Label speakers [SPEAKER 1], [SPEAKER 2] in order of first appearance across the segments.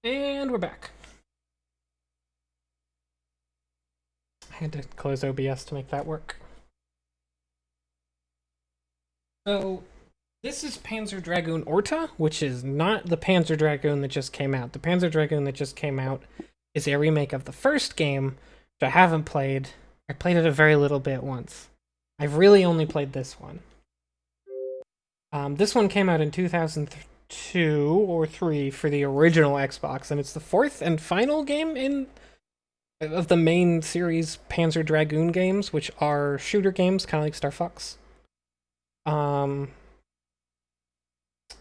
[SPEAKER 1] And we're back. I had to close OBS to make that work. So, this is Panzer Dragoon Orta, which is not the Panzer Dragoon that just came out. The Panzer Dragoon that just came out is a remake of the first game, which I haven't played. I played it a very little bit once. I've really only played this one. This one came out in 2002 or 3 for the original Xbox, and it's the fourth and final game of the main series Panzer Dragoon games, which are shooter games, kind of like Star Fox.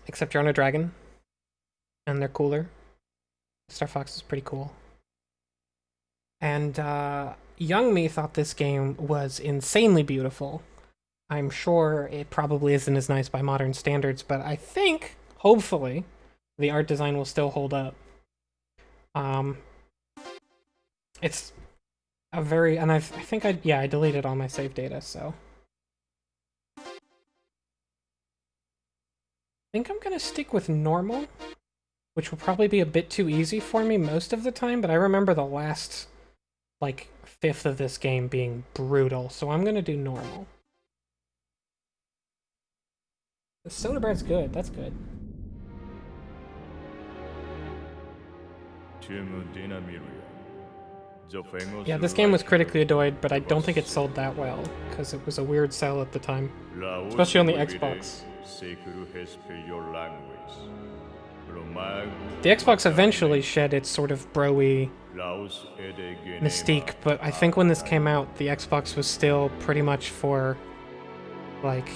[SPEAKER 1] Except you're on a dragon, and they're cooler. Star Fox is pretty cool. And young me thought this game was insanely beautiful. I'm sure it probably isn't as nice by modern standards, but I think, hopefully, the art design will still hold up. It's a very, and I think I deleted all my save data, so. I think I'm gonna stick with normal, which will probably be a bit too easy for me most of the time, but I remember the last, like, fifth of this game being brutal, so I'm gonna do normal. The soda bread's good, that's good. Yeah, this game was critically adored, but I don't think it sold that well, because it was a weird sell at the time. Especially on the Xbox. The Xbox eventually shed its sort of bro-y mystique, but I think when this came out, the Xbox was still pretty much for, like,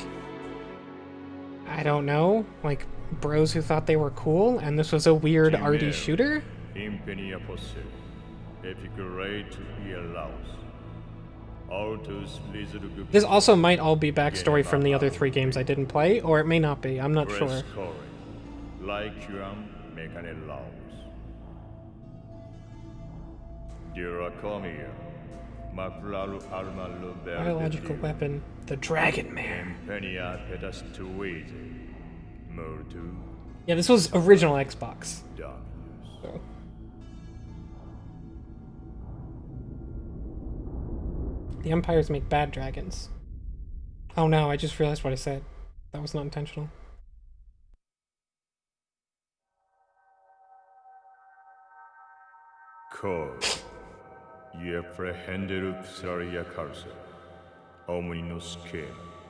[SPEAKER 1] I don't know, like, bros who thought they were cool, and this was a weird arty shooter? This also might all be backstory from the other 3 games I didn't play, or it may not be, I'm not sure. Biological weapon, the Dragon Man. Yeah, this was original Xbox. So. The Empires make bad dragons. Oh no, I just realized what I said. That was not intentional.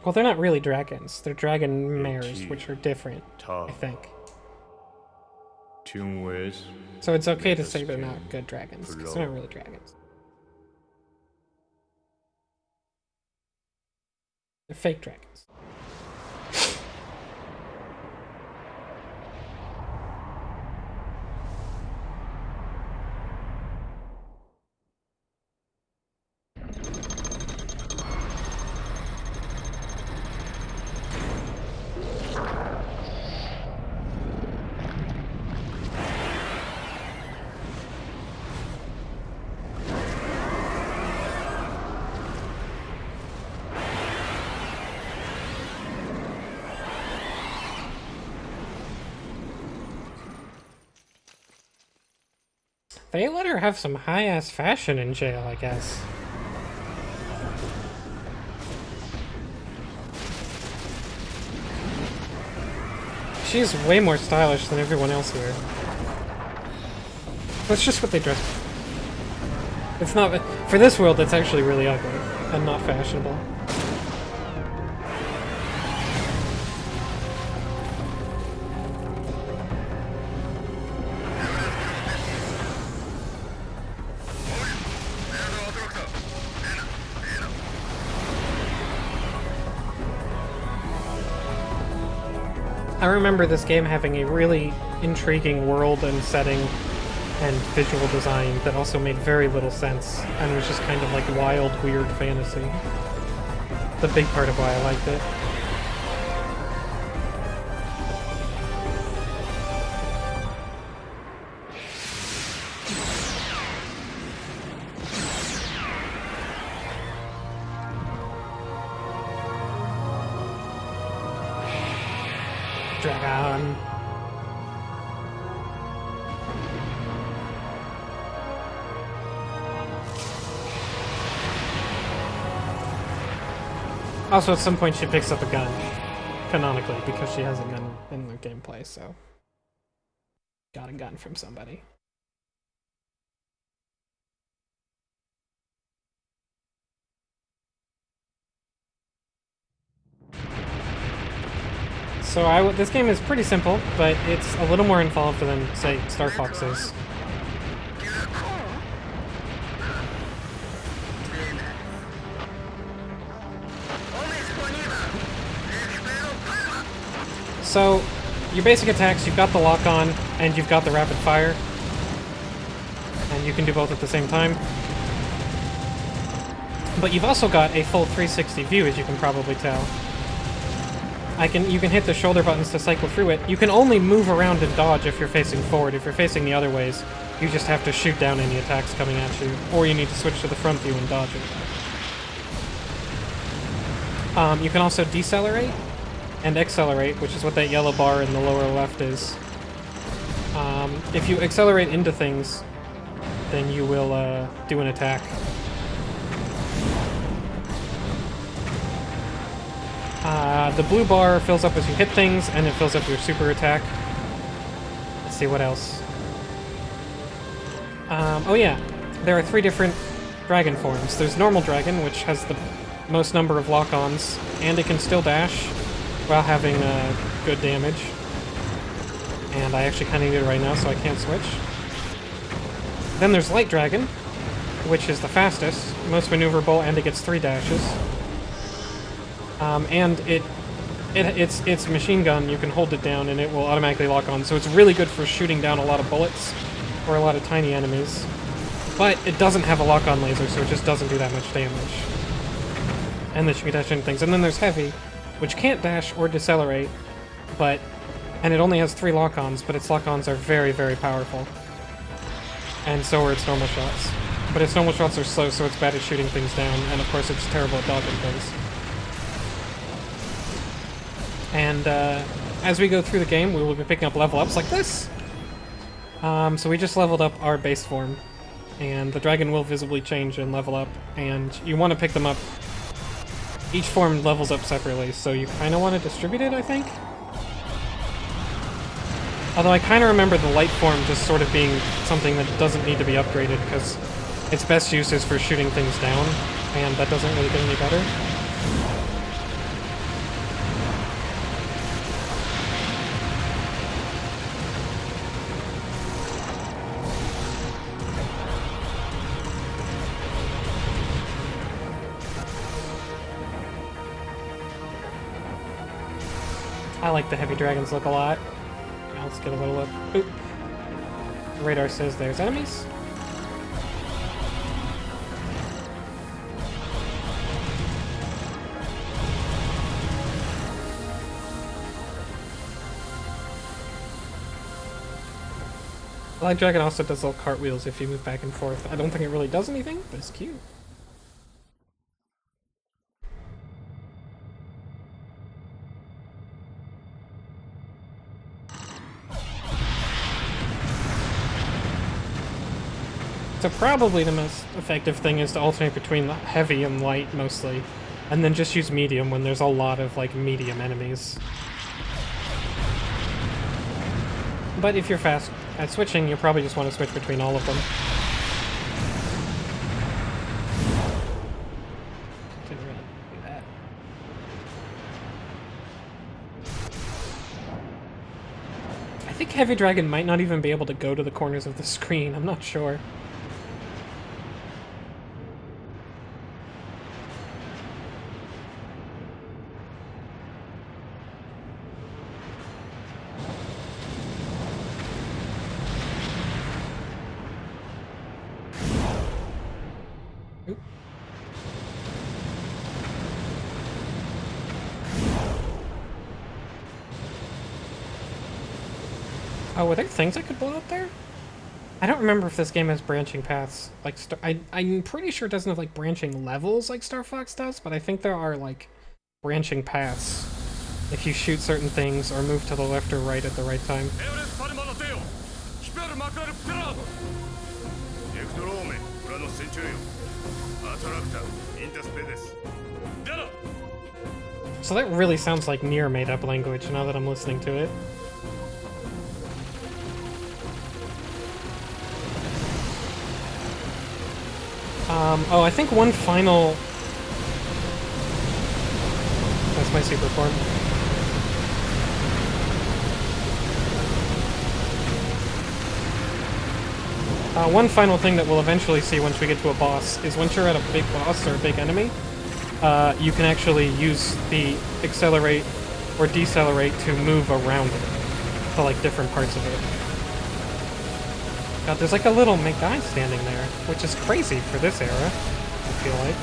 [SPEAKER 1] Well, they're not really dragons. They're dragon mares, which are different, I think. So it's okay to say they're not good dragons, because they're not really dragons. They're fake dragons. They let her have some high-ass fashion in jail, I guess. She's way more stylish than everyone else here. That's just what they dress for. It's not... For this world, it's actually really ugly and not fashionable. I remember this game having a really intriguing world and setting and visual design that also made very little sense and was just kind of like wild, weird fantasy. The big part of why I liked it. Dragon. Also, at some point she picks up a gun, canonically, because she has a gun in the gameplay, so... Got a gun from somebody. So this game is pretty simple, but it's a little more involved than, say, Star Fox is. So, your basic attacks, you've got the lock-on, and you've got the rapid fire. And you can do both at the same time. But you've also got a full 360 view, as you can probably tell. You can hit the shoulder buttons to cycle through it. You can only move around and dodge if you're facing forward. If you're facing the other ways, you just have to shoot down any attacks coming at you. Or you need to switch to the front view and dodge it. You can also decelerate and accelerate, which is what that yellow bar in the lower left is. If you accelerate into things, then you will do an attack. The blue bar fills up as you hit things, and it fills up your super attack. Let's see what else. Oh yeah, there are 3 different dragon forms. There's normal dragon, which has the most number of lock-ons, and it can still dash while having good damage. And I actually kind of need it right now, so I can't switch. Then there's light dragon, which is the fastest, most maneuverable, and it gets 3 dashes. And it's machine gun. You can hold it down and it will automatically lock on. So it's really good for shooting down a lot of bullets or a lot of tiny enemies. But it doesn't have a lock-on laser, so it just doesn't do that much damage. And then you can dash into things. And then there's heavy, which can't dash or decelerate, and it only has 3 lock-ons, but its lock-ons are very, very powerful. And so are its normal shots. But its normal shots are slow, so it's bad at shooting things down, and of course it's terrible at dodging things. And as we go through the game, we will be picking up level-ups like this. So we just leveled up our base form, and the dragon will visibly change and level up, and you want to pick them up. Each form levels up separately, so you kind of want to distribute it, I think? Although I kind of remember the light form just sort of being something that doesn't need to be upgraded, because its best use is for shooting things down, and that doesn't really get any better. I like the heavy dragon's look a lot. Now let's get a little look. Oop. The radar says there's enemies. The light dragon also does little cartwheels if you move back and forth. I don't think it really does anything, but it's cute. So probably the most effective thing is to alternate between heavy and light, mostly. And then just use medium when there's a lot of, like, medium enemies. But if you're fast at switching, you probably just want to switch between all of them. Didn't really do that. I think Heavy Dragon might not even be able to go to the corners of the screen, I'm not sure. Oh, were there things I could blow up there? I don't remember if this game has branching paths. Like, I'm pretty sure it doesn't have, like, branching levels like Star Fox does, but I think there are, like, branching paths if you shoot certain things or move to the left or right at the right time. So that really sounds like Nier made up language now that I'm listening to it. Oh, I think one final... That's my super form. One final thing that we'll eventually see once we get to a boss is once you're at a big boss or a big enemy, you can actually use the accelerate or decelerate to move around it to like different parts of it. God, there's like a little guy standing there, which is crazy for this era, I feel like.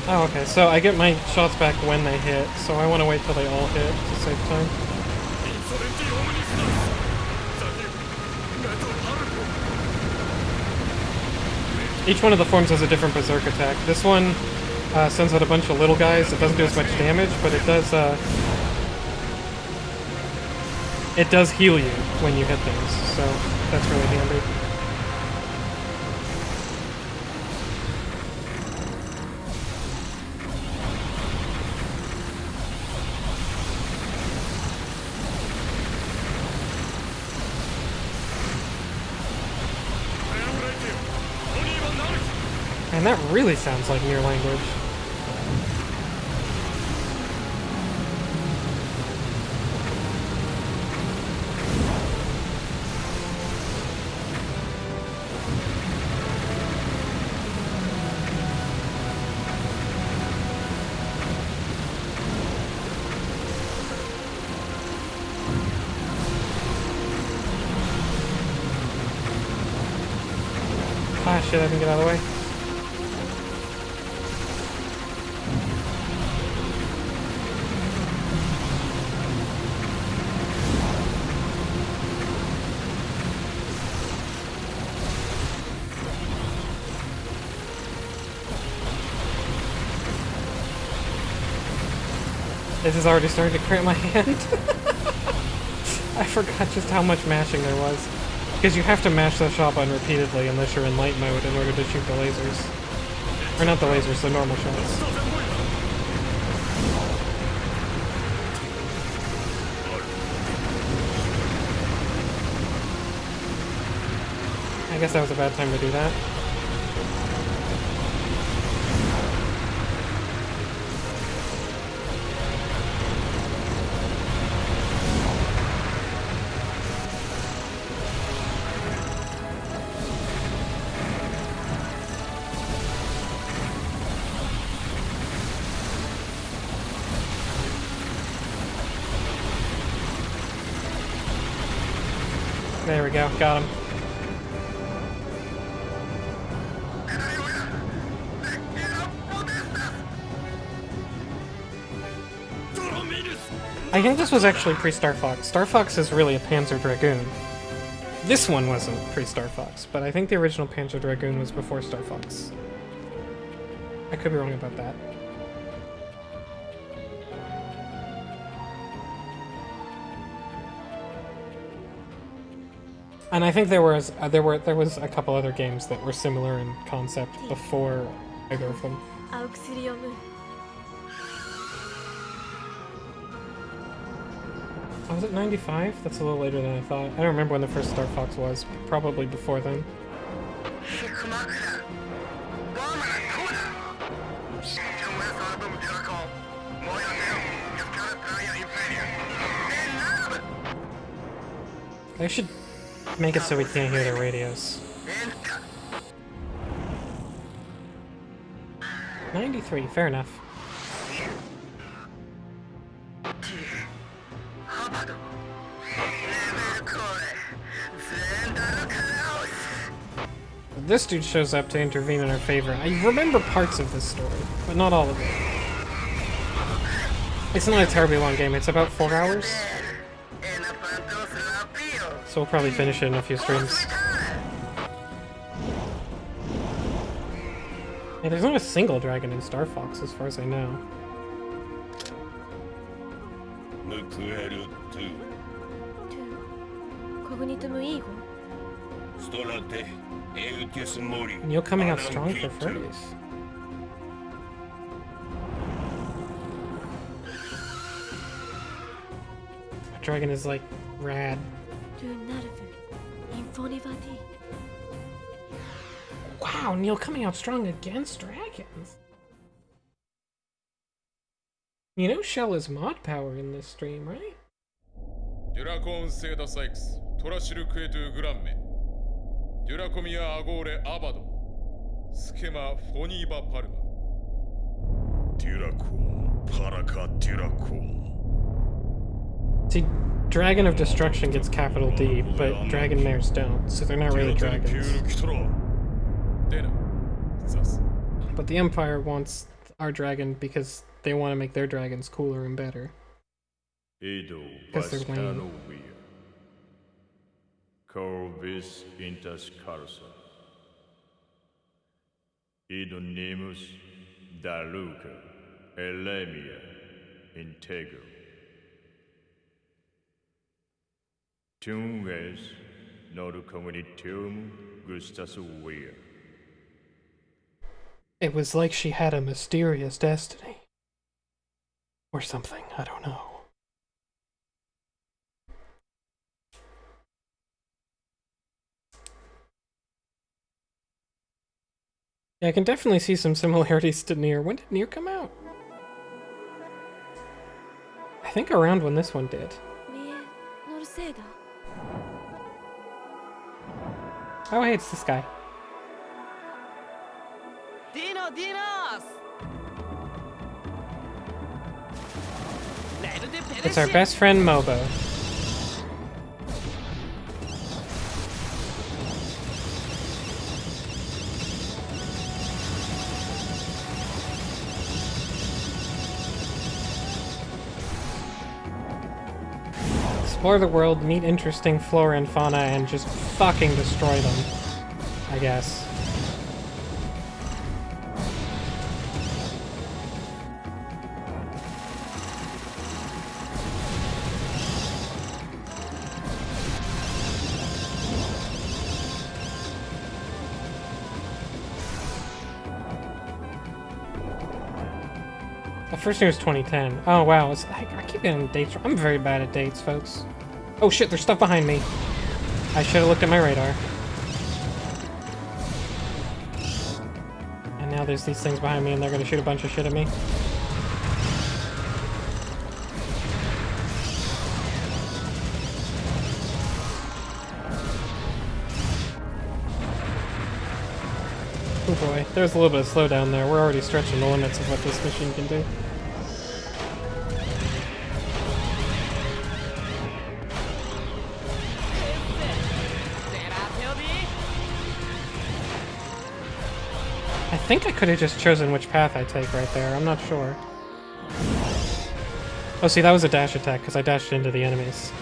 [SPEAKER 1] Oh, okay, so I get my shots back when they hit, so I want to wait till they all hit to save time. Each one of the forms has a different berserk attack. This one sends out a bunch of little guys. It doesn't do as much damage, but it does heal you when you hit things, so that's really handy. And that really sounds like Nier language. Ah, shit, I didn't get out of the way. This is already starting to cramp my hand. I forgot just how much mashing there was. Because you have to mash the shot button repeatedly unless you're in light mode in order to shoot the lasers. Or not the lasers, the normal shots. I guess that was a bad time to do that. There we go, got him. I think this was actually pre-Star Fox. Star Fox is really a Panzer Dragoon. This one wasn't pre-Star Fox, but I think the original Panzer Dragoon was before Star Fox. I could be wrong about that. And I think there was a couple other games that were similar in concept before either of them. Oh, was it 95? That's a little later than I thought. I don't remember when the first Star Fox was. Probably before then. I should make it so we can't hear their radios. 93, fair enough. This dude shows up to intervene in our favor. I remember parts of this story, but not all of it. It's not a terribly long game. It's about 4 hours. So we'll probably finish it in a few streams. Yeah, there's not a single dragon in Star Fox, as far as I know. And you're coming out strong for Freddy's. That dragon is like rad. Wow, Neil coming out strong against dragons. You know Shell is mod power in this stream, right?
[SPEAKER 2] Dragoon Seda Sykes, Torashilukwetu Gramme, Duracomia Agore Abado, Schema Foniba Palma. Dragoon, Paraka Dragoon.
[SPEAKER 1] See, Dragon of Destruction gets capital D, but Dragonmares don't, so they're not really dragons. But the Empire wants our dragon because they want to make their dragons cooler and better. Because they're lame.
[SPEAKER 2] Corvis intas carsa. Idonimus Daluca Elemia Integro. Tunes Nodu Communitium Gustas Weir.
[SPEAKER 1] It was like she had a mysterious destiny. Or something, I don't know. Yeah, I can definitely see some similarities to Nier. When did Nier come out? I think around when this one did. Oh, hey, it's this guy. It's our best friend, Mobo. Explore the world, meet interesting flora and fauna, and just fucking destroy them, I guess. The first year was 2010. Oh wow, I keep getting dates. I'm very bad at dates, folks. Oh shit, there's stuff behind me. I should have looked at my radar. And now there's these things behind me and they're gonna shoot a bunch of shit at me. Oh boy, there's a little bit of slowdown there. We're already stretching the limits of what this machine can do. I think I could have just chosen which path I take right there. I'm not sure. Oh, see, that was a dash attack because I dashed into the enemies.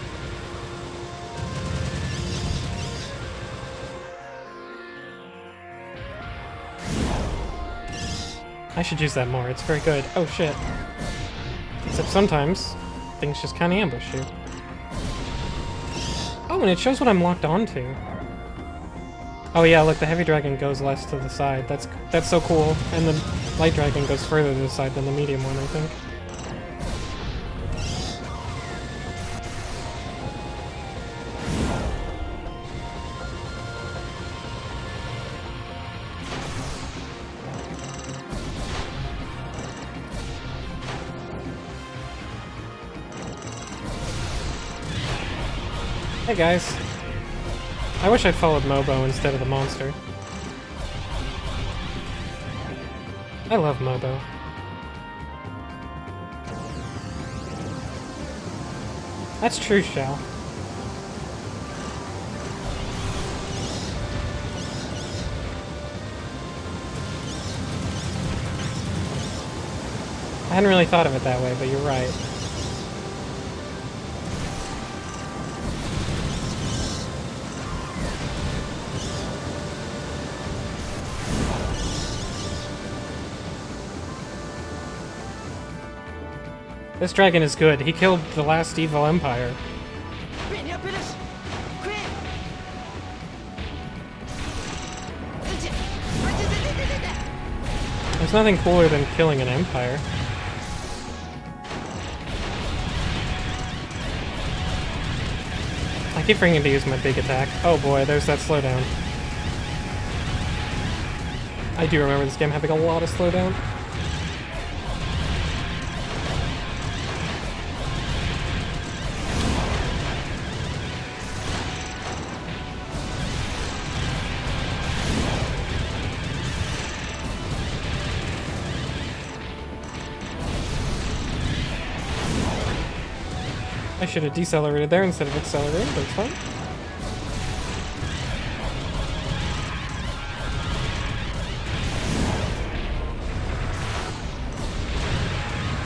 [SPEAKER 1] I should use that more. It's very good. Oh, shit. Except sometimes things just kind of ambush you. Oh, and it shows what I'm locked onto. Oh yeah, look, the heavy dragon goes less to the side. That's so cool. And the light dragon goes further to the side than the medium one, I think. Hey guys. I wish I'd followed Mobo instead of the monster. I love Mobo. That's true, Shell. I hadn't really thought of it that way, but you're right. This dragon is good. He killed the last evil empire. There's nothing cooler than killing an empire. I keep forgetting to use my big attack. Oh boy, there's that slowdown. I do remember this game having a lot of slowdown. I should have decelerated there instead of accelerated, but it's fine.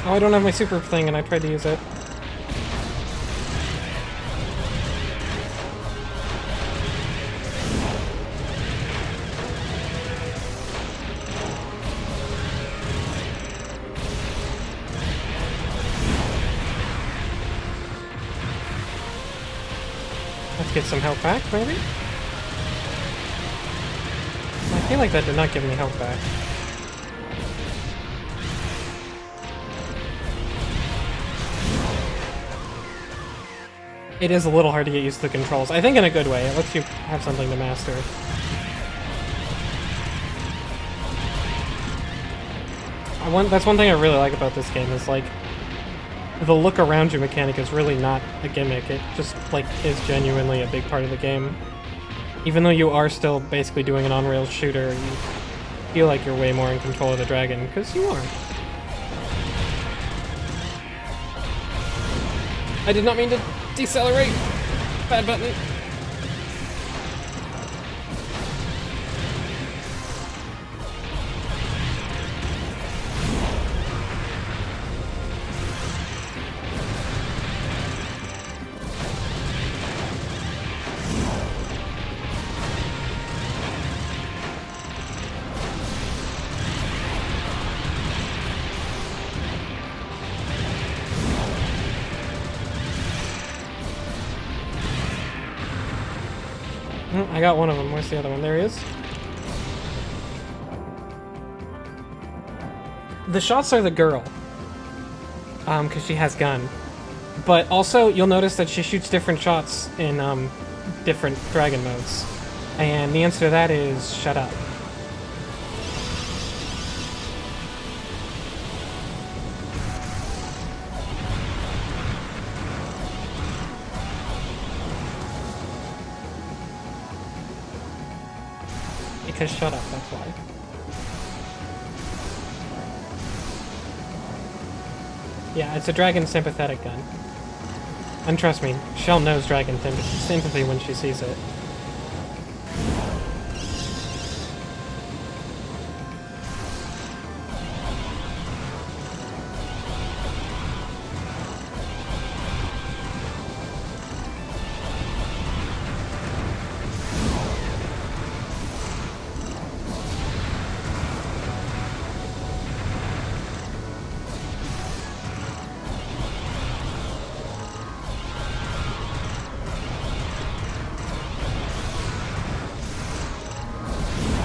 [SPEAKER 1] Oh, I don't have my super thing and I tried to use it. Let's get some health back, maybe? I feel like that did not give me health back. It is a little hard to get used to the controls. I think in a good way. It lets you have something to master. That's one thing I really like about this game is, like, the look around you mechanic is really not a gimmick. It just, like, is genuinely a big part of the game. Even though you are still basically doing an on-rails shooter, you feel like you're way more in control of the dragon, because you are. I did not mean to decelerate. Bad button. I got one of them. Where's the other one? There he is. The shots are the girl. Because she has gun. But also, you'll notice that she shoots different shots in, different dragon modes. And the answer to that is, shut up. Because shut up, that's why. Yeah, it's a dragon sympathetic gun. And trust me, Shell knows dragon sympathy when she sees it.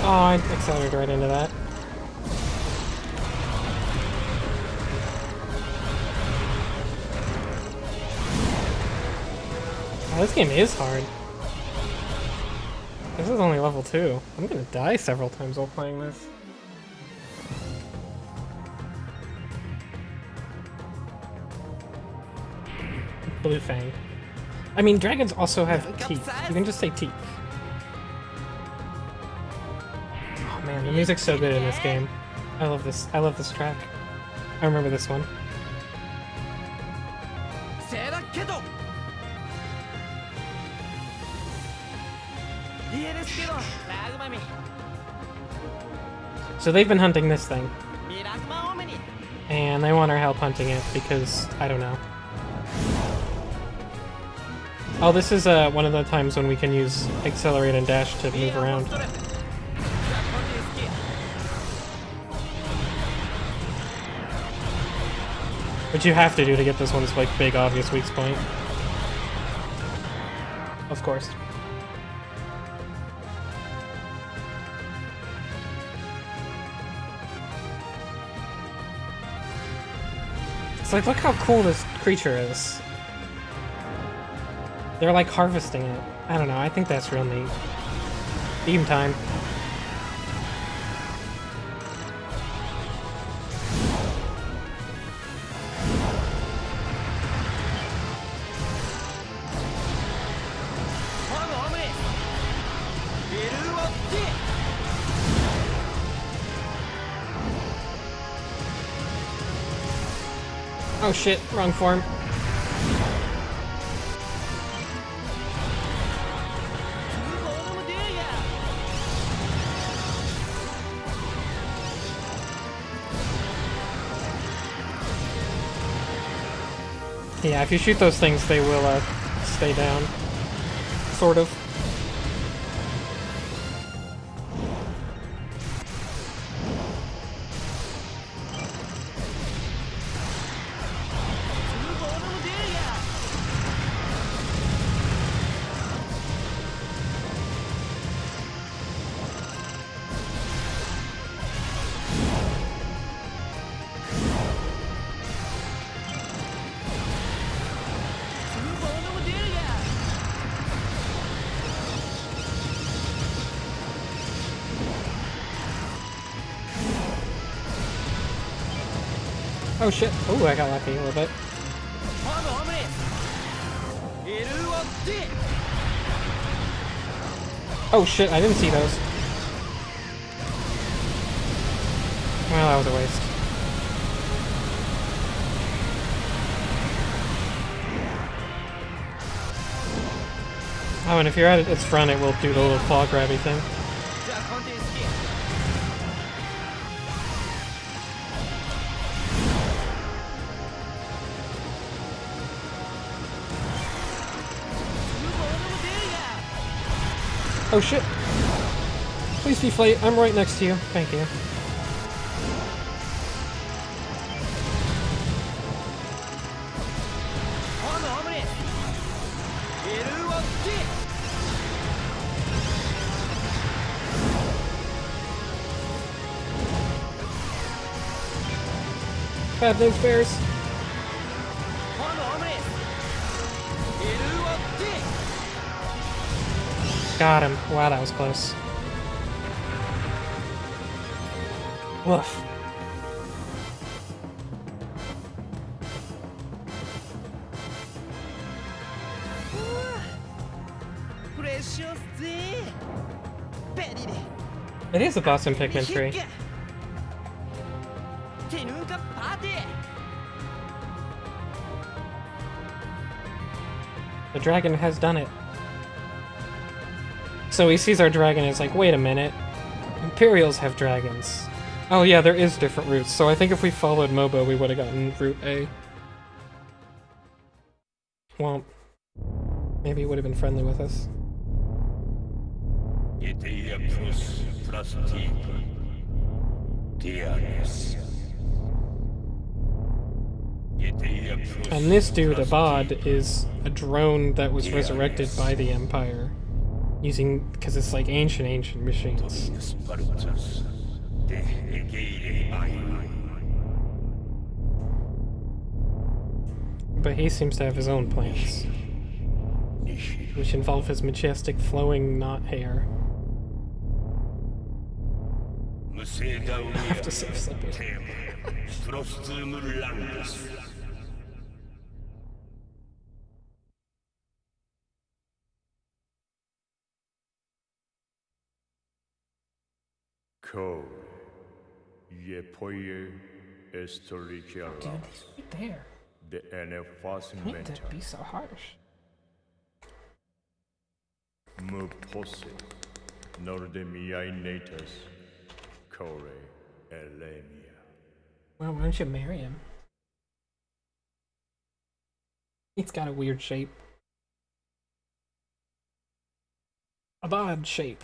[SPEAKER 1] Oh, I accelerated right into that. Oh, this game is hard. This is only level 2. I'm gonna die several times while playing this. Blue Fang. I mean, dragons also have teeth. You can just say teeth. Oh man, the music's so good in this game. I love this. I love this track. I remember this one. So they've been hunting this thing. And they want our help hunting it because, I don't know. Oh, this is one of the times when we can use accelerate and dash to move around. Which you have to do to get this one's, like, big, obvious weak point. Of course. It's like, look how cool this creature is. They're, like, harvesting it. I don't know, I think that's real neat. Beam time. Oh shit, wrong form. Yeah, if you shoot those things, they will stay down. Sort of. Oh shit. Oh, I got lucky a little bit. Oh shit, I didn't see those. Well, that was a waste. Oh, and if you're at its front, it will do the little claw grabby thing. Oh shit! Please deflate, I'm right next to you. Thank you. Bad news bears. Got him. Wow, that was close. Woof. It is a boss in Pikmin 3. The dragon has done it. So he sees our dragon and is like, wait a minute. Imperials have dragons. Oh yeah, there is different routes, so I think if we followed Mobo, we would have gotten Route A. Well, maybe he would have been friendly with us. And this dude, Abad, is a drone that was resurrected by the Empire. Because it's like ancient machines. But he seems to have his own plans, which involve his majestic flowing knot hair. I have to save something.
[SPEAKER 2] Code. Yepoye Estoriciara.
[SPEAKER 1] Dude, he's right there.
[SPEAKER 2] The NF
[SPEAKER 1] Can't that be so harsh?
[SPEAKER 2] Mupose. Nordemiai Natus. Kore Elemia.
[SPEAKER 1] Well, why don't you marry him? He's got a weird shape. An odd shape.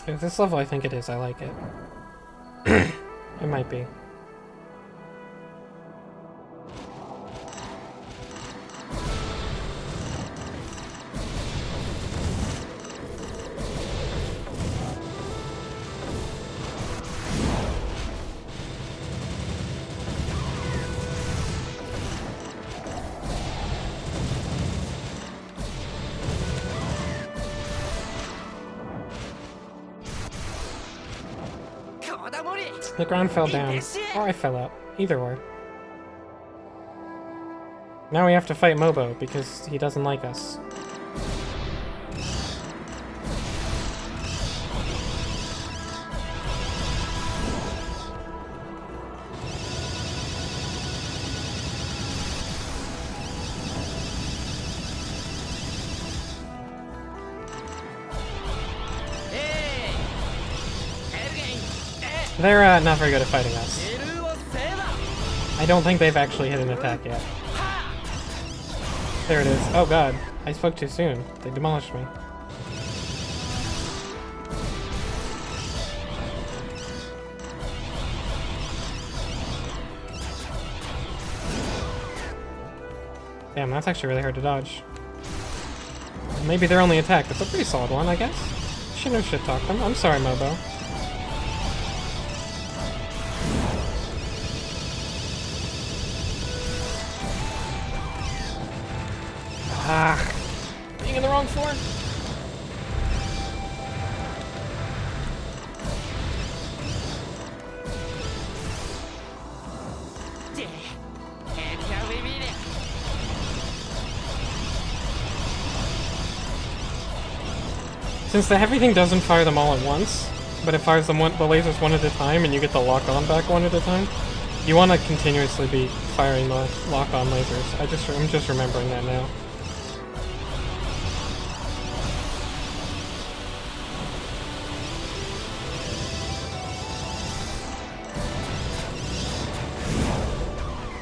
[SPEAKER 1] If this level, I think it is. I like it. It might be. The ground fell down, or I fell out. Either way. Now we have to fight Mobo, because he doesn't like us. They're not very good at fighting us. I don't think they've actually hit an attack yet. There it is. Oh god, I spoke too soon. They demolished me. Damn, that's actually really hard to dodge. Maybe their only attack. That's a pretty solid one, I guess. Shouldn't have shit-talked them. I'm sorry, Mobo. Ah, being in the wrong form. Since the heavy thing doesn't fire them all at once, but it fires them the lasers one at a time, and you get the lock-on back one at a time, you want to continuously be firing the lock-on lasers. I'm just remembering that now.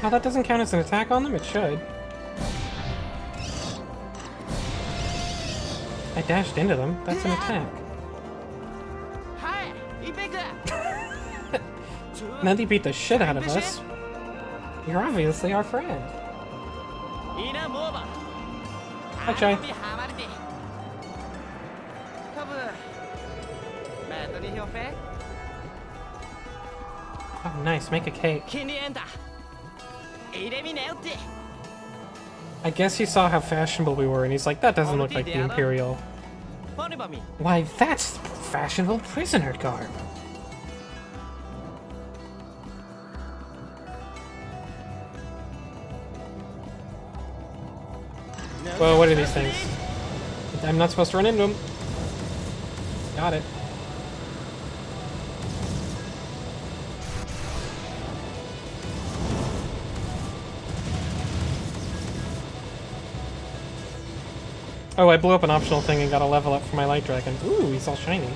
[SPEAKER 1] Oh, that doesn't count as an attack on them? It should. I dashed into them. That's an attack. Now they beat the shit out of us. You're obviously our friend. Hi, Chai. Oh, nice. Make a cake. I guess he saw how fashionable we were, and he's like, that doesn't look like the Imperial. Why, that's fashionable prisoner garb. Well, what are these things? I'm not supposed to run into them. Got it. Oh, I blew up an optional thing and got a level up for my Light Dragon. Ooh, he's all shiny.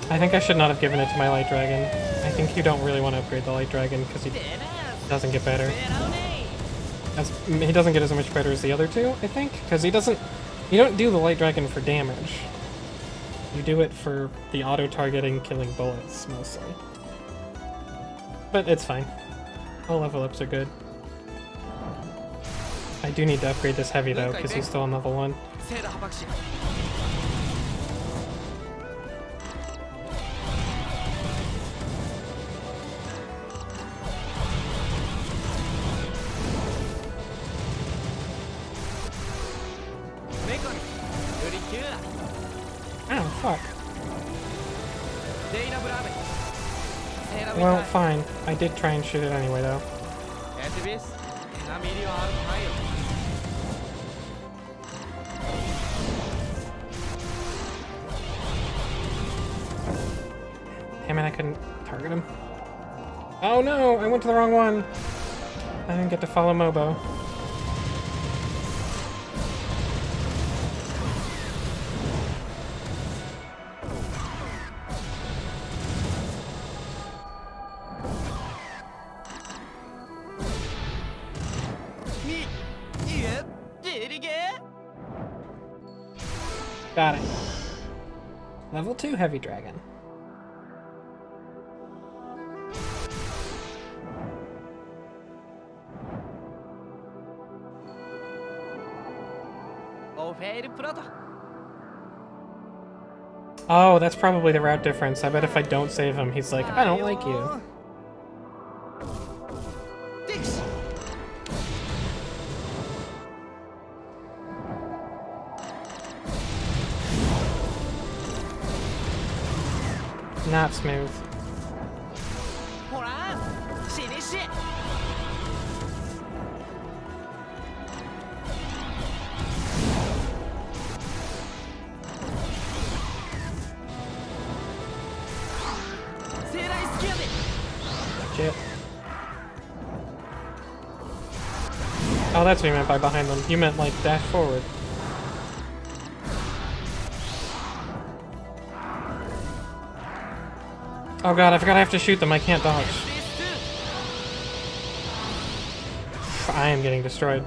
[SPEAKER 1] I think I should not have given it to my Light Dragon. I think you don't really want to upgrade the Light Dragon because he doesn't get better. He doesn't get as much better as the other two, I think, because you don't do the Light Dragon for damage. You do it for the auto-targeting, killing bullets, mostly. But it's fine. All level ups are good. I do need to upgrade this heavy though, because he's still on level 1. Oh, fuck. Well, fine. I did try and shoot it anyway, though. Damn it, I couldn't target him. Oh no, I went to the wrong one. I didn't get to follow Mobo. Got it. Level 2 Heavy Dragon. Oh, that's probably the route difference. I bet if I don't save him, he's like, I don't like you. Not smooth. Shit. Oh, that's what you meant by behind them. You meant like dash forward. Oh god, I forgot I have to shoot them. I can't dodge. I am getting destroyed.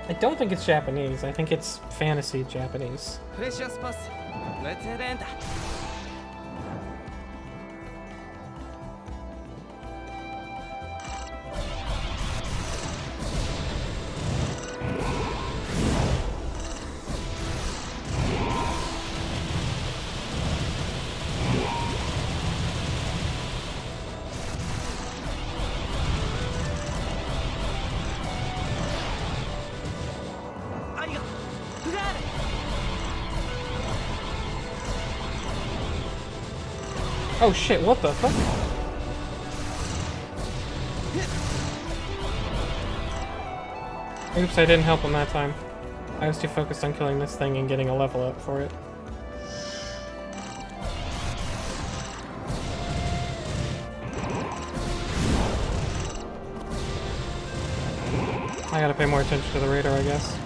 [SPEAKER 1] I don't think it's Japanese. I think it's fantasy Japanese. Oh shit, what the fuck? Oops, I didn't help him that time. I was too focused on killing this thing and getting a level up for it. I gotta pay more attention to the radar, I guess.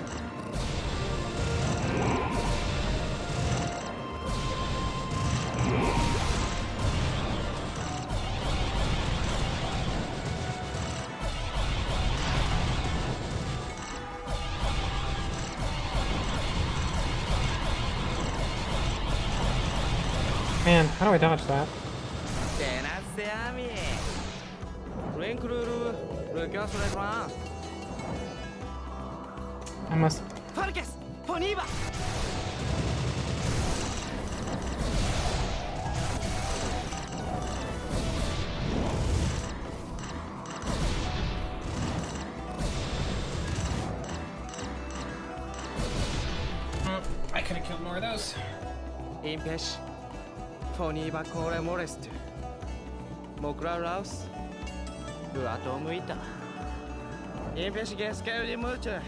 [SPEAKER 1] Man, how do I dodge that? I must... I could have killed more of those. Poniba Kore Morest. Mokra Rouse. Luato Muita. Impesh Gascari Mucha.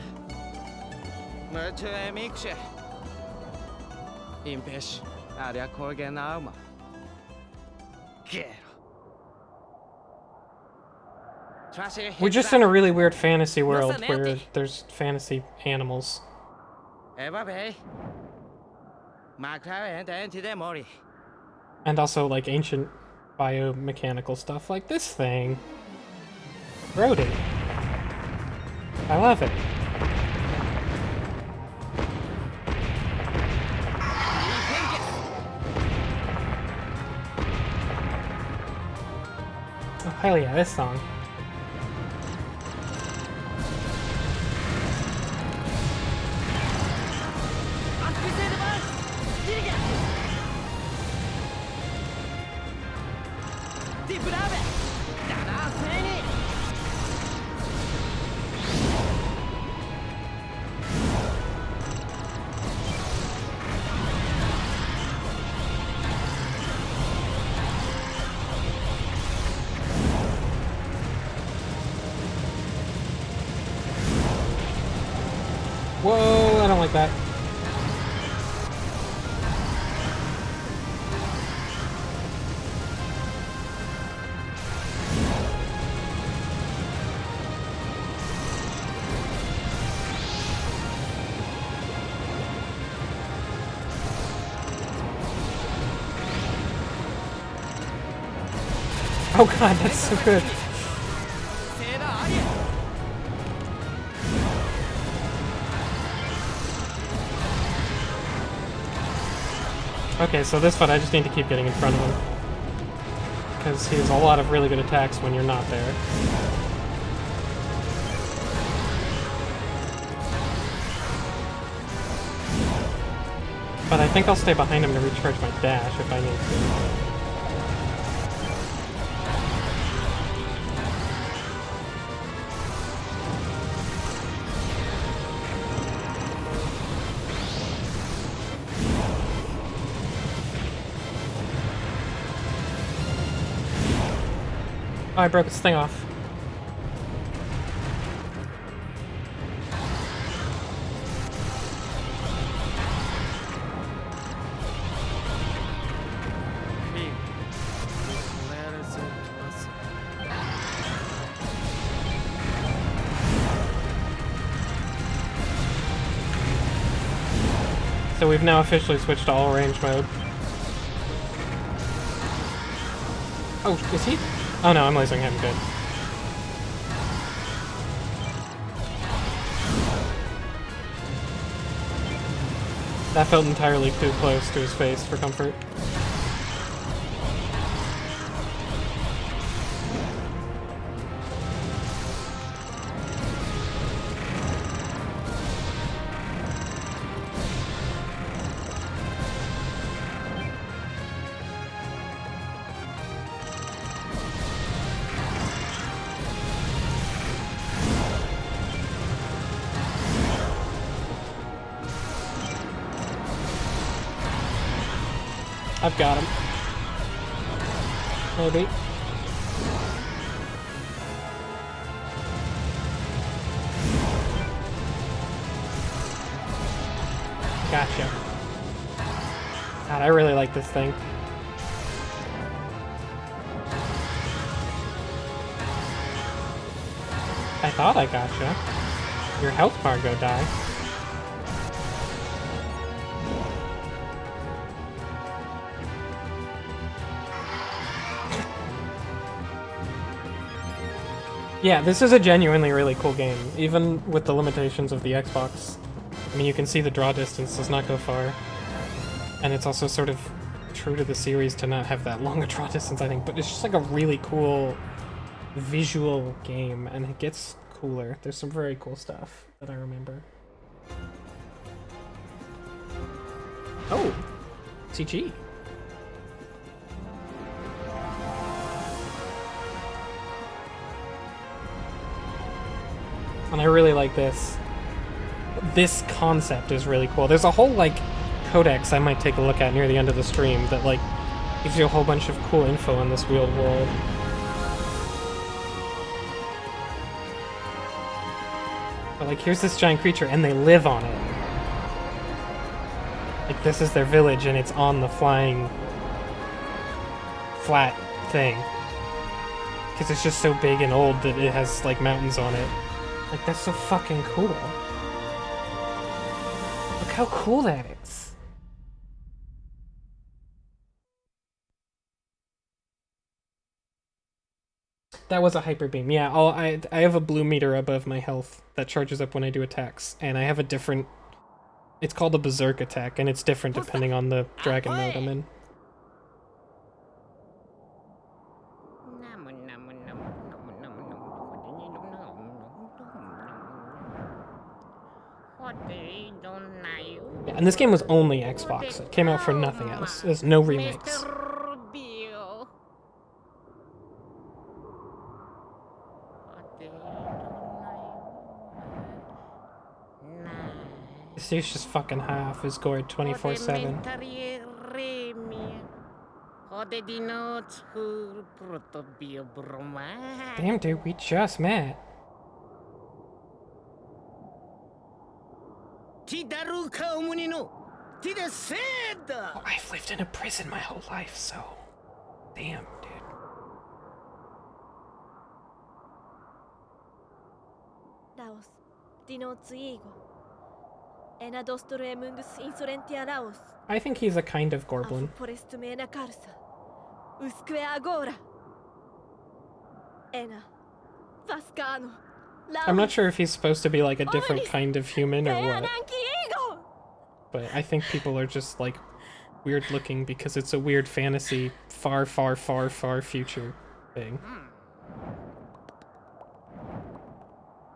[SPEAKER 1] Mercha Mikshe. Impesh Aria Korgan Alma. We're just in a really weird fantasy world where there's fantasy animals. And also, like, ancient biomechanical stuff like this thing. Rodent. I love it. Oh, hell yeah, this song. like that. Oh god, that's so good. Okay, so this fight I just need to keep getting in front of him. Because he has a lot of really good attacks when you're not there. But I think I'll stay behind him to recharge my dash if I need to. Oh, I broke its thing off. So we've now officially switched to all range mode. Oh, is he? Oh no, I'm lasering him, good. That felt entirely too close to his face for comfort. I've got him. Maybe. Gotcha. God, I really like this thing. I thought I gotcha. Your health bar go die. Yeah, this is a genuinely really cool game, even with the limitations of the Xbox. I mean, you can see the draw distance does not go far. And it's also sort of true to the series to not have that long a draw distance, I think, but it's just like a really cool visual game, and it gets cooler. There's some very cool stuff that I remember. Oh! CG. And I really like this. This concept is really cool. There's a whole, like, codex I might take a look at near the end of the stream that, like, gives you a whole bunch of cool info on this weird world. But, like, here's this giant creature, and they live on it. Like, this is their village, and it's on the flying, flat thing. Because it's just so big and old that it has, like, mountains on it. Like, that's so fucking cool. Look how cool that is. That was a hyper beam. Yeah, I have a blue meter above my health that charges up when I do attacks, and I have a different... It's called a berserk attack, and it's different depending on the dragon mode I'm in. Yeah, and this game was only Xbox. It came out for nothing else. There's no remakes. This dude's just fucking half is gored 24/7. Damn, dude, we just met. Oh, I've lived in a prison my whole life, so damn, dude.
[SPEAKER 3] Laos, Dino Zuigo. Ena dostoro emungus insolentia Laos.
[SPEAKER 1] I think he's a kind of Gorblin.
[SPEAKER 3] Porestumena carsa. Usque agora. Ena. Vascano.
[SPEAKER 1] I'm not sure if he's supposed to be like a different kind of human or what. But I think people are just like weird looking because it's a weird fantasy far, far, far, far future thing.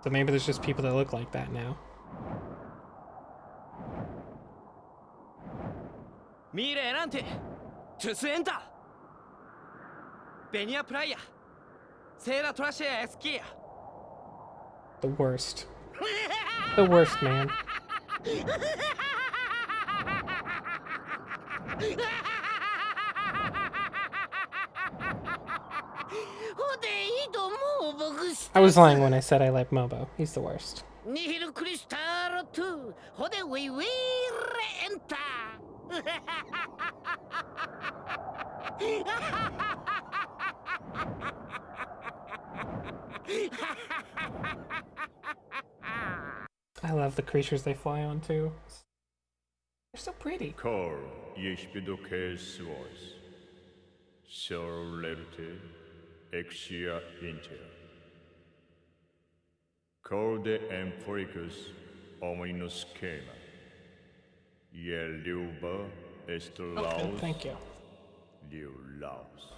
[SPEAKER 1] So maybe there's just people that look like that now. The worst. The worst, man. I was lying when I said I like Mobo. He's the worst. I love the creatures they fly on too. They're so pretty.
[SPEAKER 2] Cor yeşpido kesuos. Sor levte exia inter. Cor de emphoricus omninus schema. Yeluba est laus.
[SPEAKER 1] Okay, thank you.
[SPEAKER 2] Liu laus.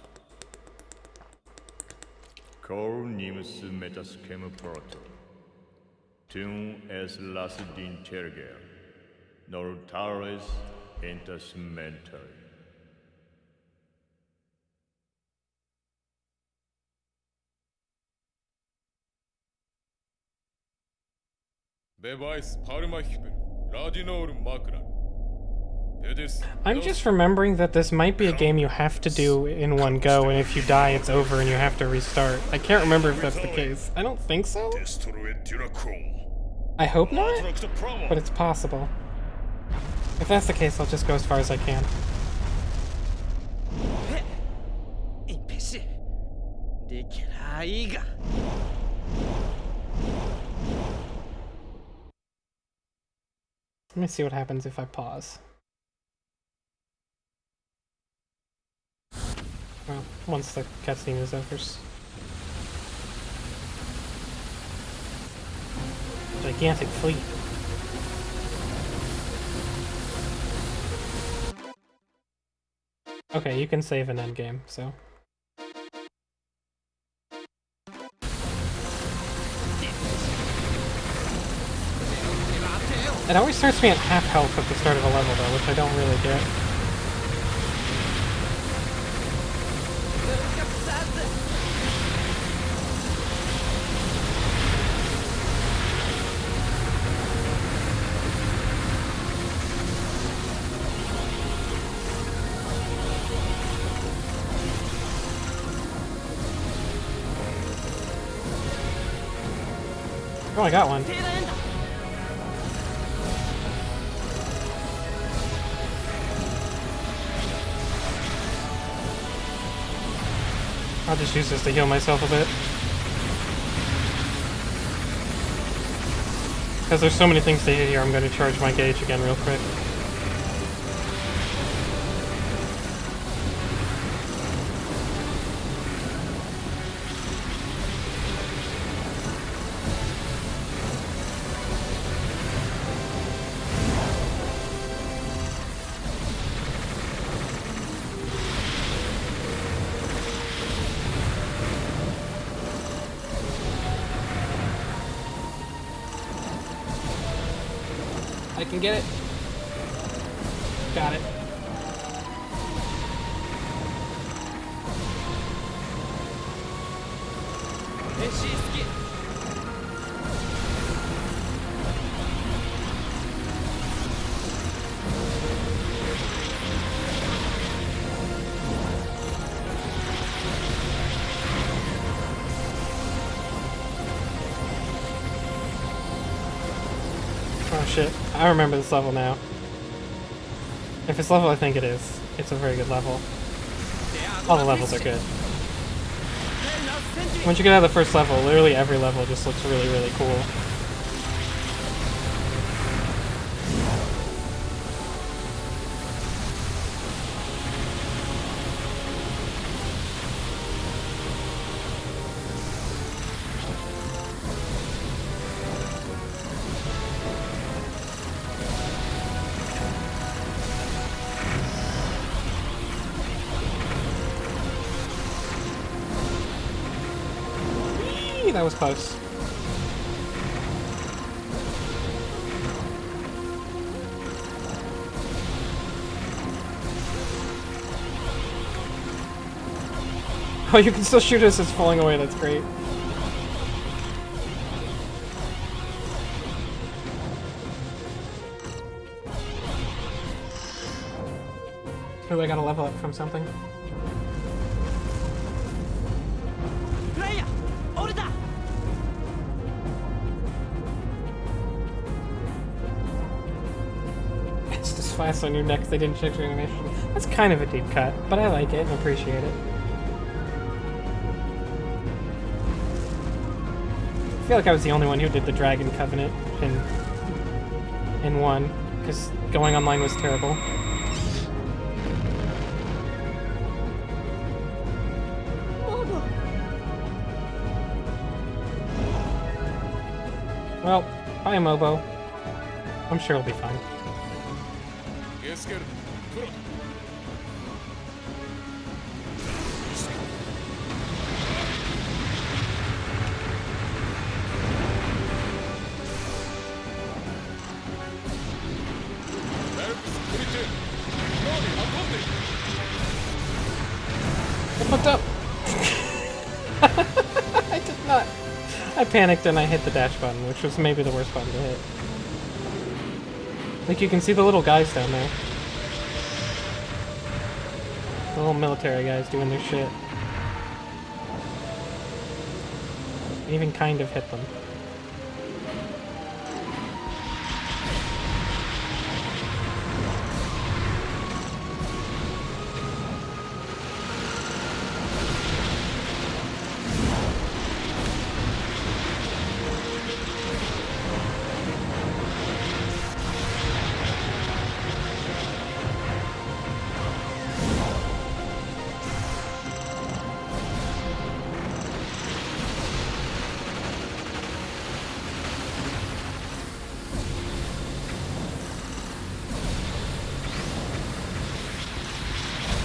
[SPEAKER 2] Cor nimus metaschema proto. Tum es lacidin terger. Nortaris intersmentary.
[SPEAKER 1] I'm just remembering that this might be a game you have to do in one go, and if you die, it's over and you have to restart. I can't remember if that's the case. I don't think so. I hope not, but it's possible. If that's the case, I'll just go as far as I can. Let me see what happens if I pause. Well, once the cutscene is over. Gigantic fleet. Okay, you can save an endgame, so. It always starts me at half health at the start of a level though, which I don't really get. Oh, I got one. I'll just use this to heal myself a bit. Because there's so many things to hit here, I'm going to charge my gauge again real quick. I can get it. Got it. Oh shit, I remember this level now. If it's level I think it is, it's a very good level. All the levels are good. Once you get out of the first level, literally every level just looks really, really cool. That was close. Oh, you can still shoot us as it's falling away, that's great. Oh, I gotta level up from something.
[SPEAKER 4] Orta!
[SPEAKER 1] It's just fast on your neck, they didn't check your animation. That's kind of a deep cut, but I like it and appreciate it. I feel like I was the only one who did the Dragon Covenant in 1, because going online was terrible. Well, bye Mobo. I'm sure it'll be fine. I fucked up! I did not. I panicked and I hit the dash button, which was maybe the worst button to hit. Like, you can see the little guys down there. The little military guys doing their shit. I even kind of hit them.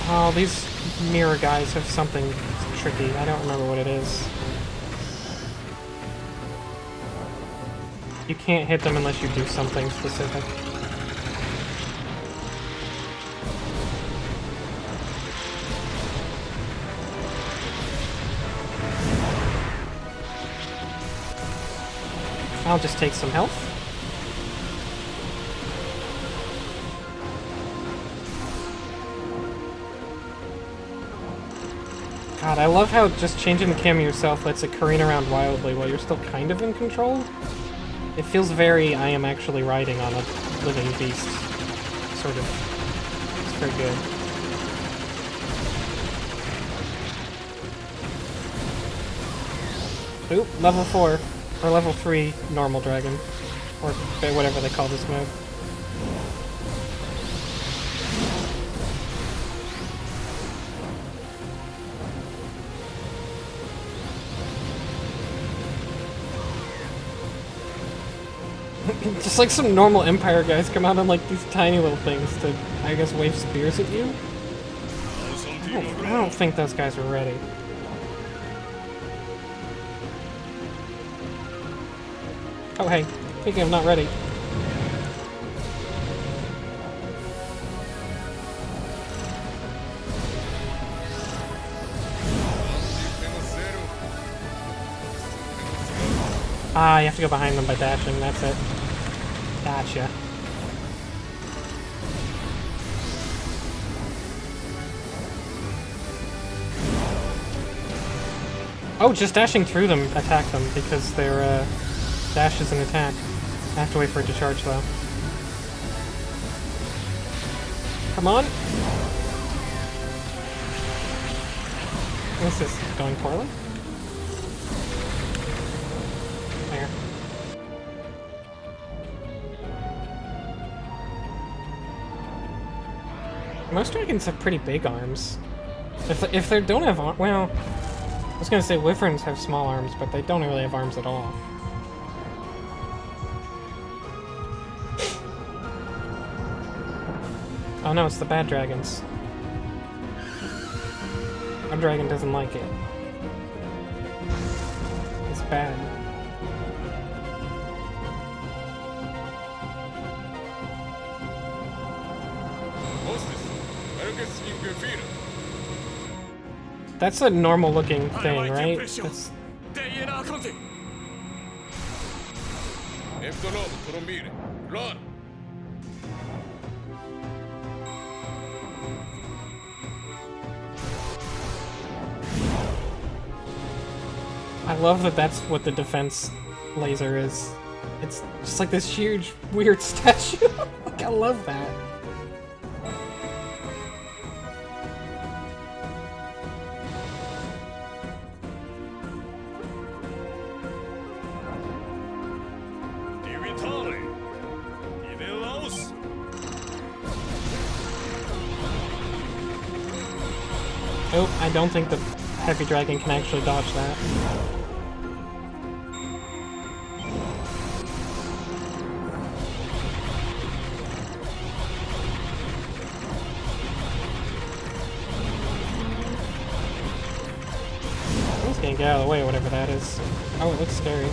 [SPEAKER 1] Oh, these mirror guys have something tricky. I don't remember what it is. You can't hit them unless you do something specific. I'll just take some health. God, I love how just changing the camera yourself lets it careen around wildly while you're still kind of in control. It feels very, I am actually riding on a living beast, sort of. It's very good. Oop, level 4, or level 3 normal dragon, or whatever they call this mode. Just like some normal Empire guys come out on like these tiny little things to, I guess, wave spears at you. I don't think those guys are ready. Oh hey, speaking of not ready. Ah, you have to go behind them by dashing, that's it. Gotcha. Oh, just dashing through them attack them because their dash is an attack. I have to wait for it to charge, though. Come on! This is going poorly. There. Most dragons have pretty big arms. If they don't have arms, well, I was gonna say wyverns have small arms, but they don't really have arms at all. Oh no, it's the bad dragons. Our dragon doesn't like it. It's bad. That's a normal looking thing, right? That's... I love that that's what the defense laser is. It's just like this huge, weird statue. Like, I love that. Oh, I don't think the heavy dragon can actually dodge that. I'm just gonna get out of the way, whatever that is. Oh, it looks scary.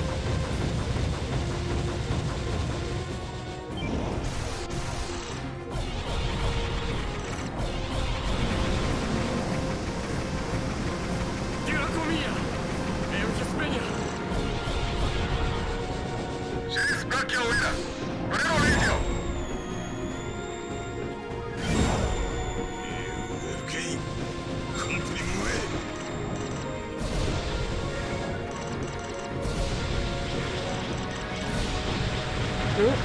[SPEAKER 1] God,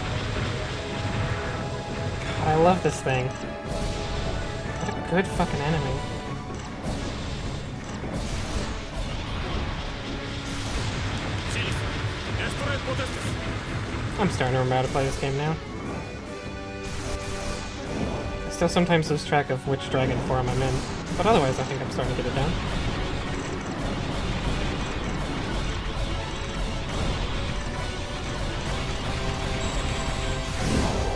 [SPEAKER 1] I love this thing. What a good fucking enemy. I'm starting to remember how to play this game now. I still sometimes lose track of which dragon form I'm in, but otherwise I think I'm starting to get it down.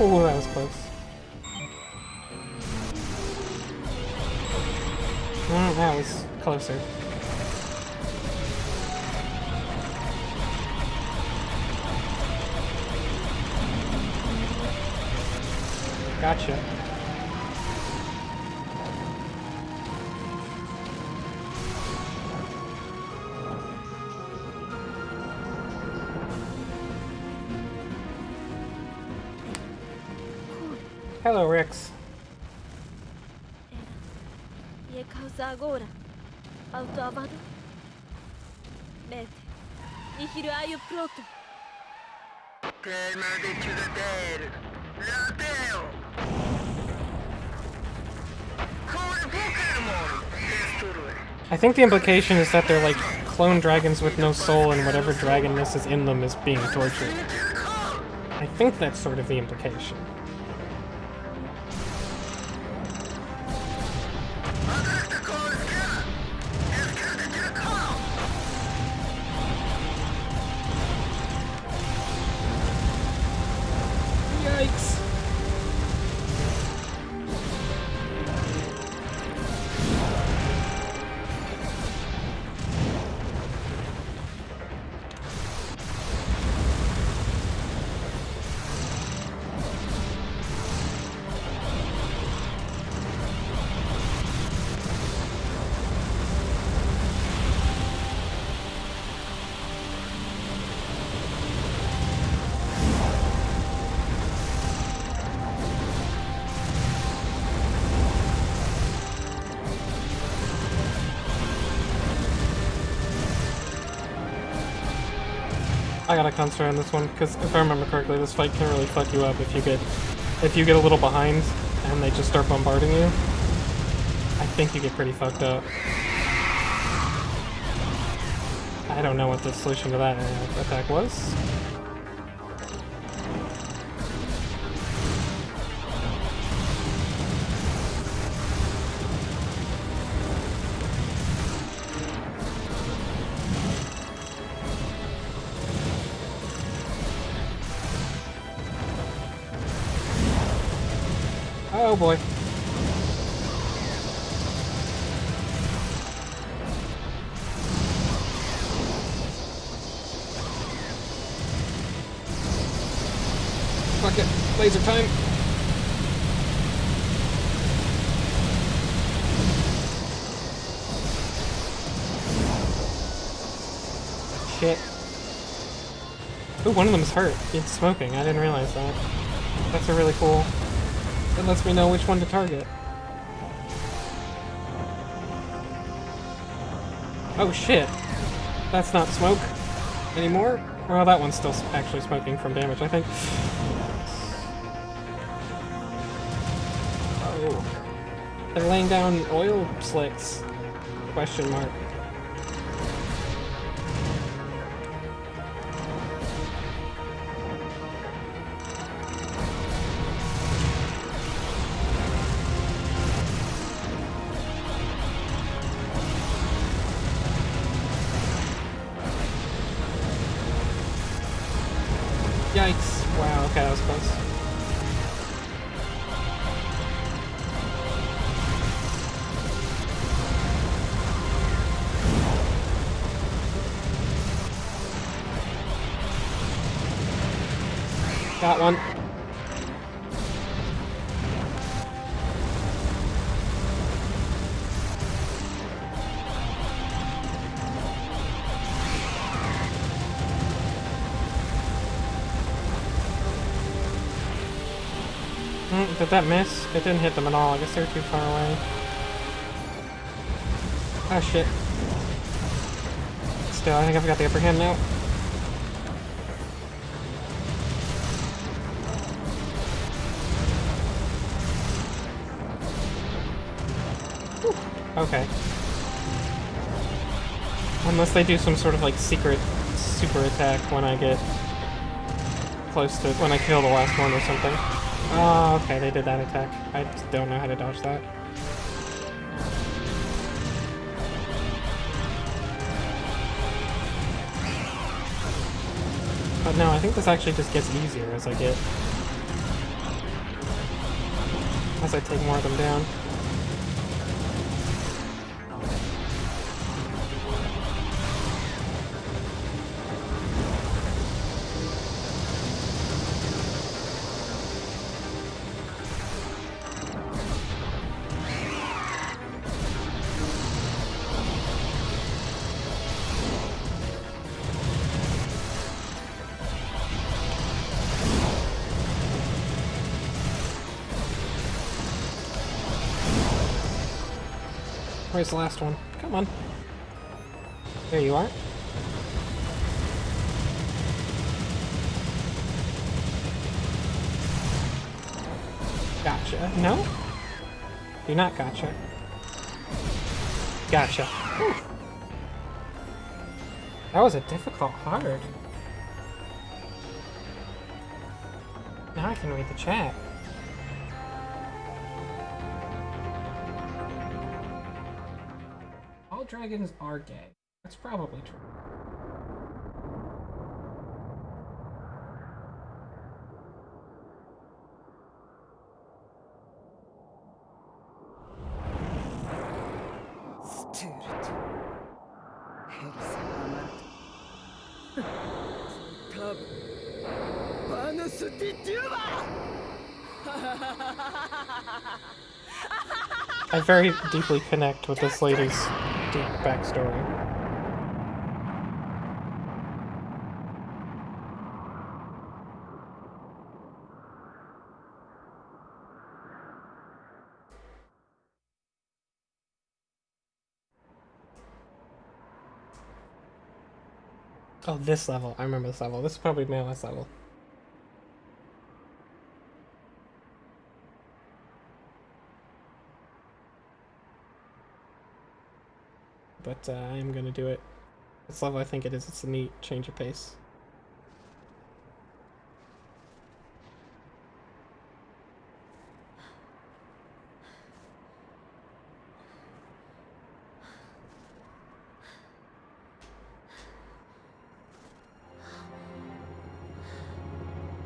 [SPEAKER 1] Oh, that was close. Oh, that was closer. Gotcha. Hello, Rex.
[SPEAKER 3] E causa agora. Auto avado. Mete. Nihil aio proto.
[SPEAKER 1] I think the implication is that they're like clone dragons with no soul and whatever dragonness is in them is being tortured. I think that's sort of the implication. Yikes. I gotta concentrate on this one, because if I remember correctly, this fight can really fuck you up if you get a little behind and they just start bombarding you. I think you get pretty fucked up. I don't know what the solution to that attack was. Oh boy. Fuck it. Laser time. Shit. Ooh, one of them's hurt. It's smoking. I didn't realize that. That's a really cool... It lets me know which one to target. Oh shit. That's not smoke anymore? Well, that one's still actually smoking from damage, I think. Oh. They're laying down oil slicks. Question mark. Yikes. Wow, okay, that was close. Got one. Did that miss? It didn't hit them at all. I guess they're too far away. Oh shit. Still, I think I've got the upper hand now. Whew. Okay. Unless they do some sort of like secret super attack when I get close to when I kill the last one or something. Oh, okay, they did that attack. I just don't know how to dodge that. But no, I think this actually just gets easier as I take more of them down. Where's the last one? Come on. There you are. Gotcha. No? Do not gotcha. Gotcha. Whew. That was a difficult hard. Now I can read the chat. All dragons are gay. That's probably true. I very deeply connect with this lady's deep backstory. Oh, this level. I remember this level. This is probably my last level. But I am going to do it. This level, I think it is. It's a neat change of pace.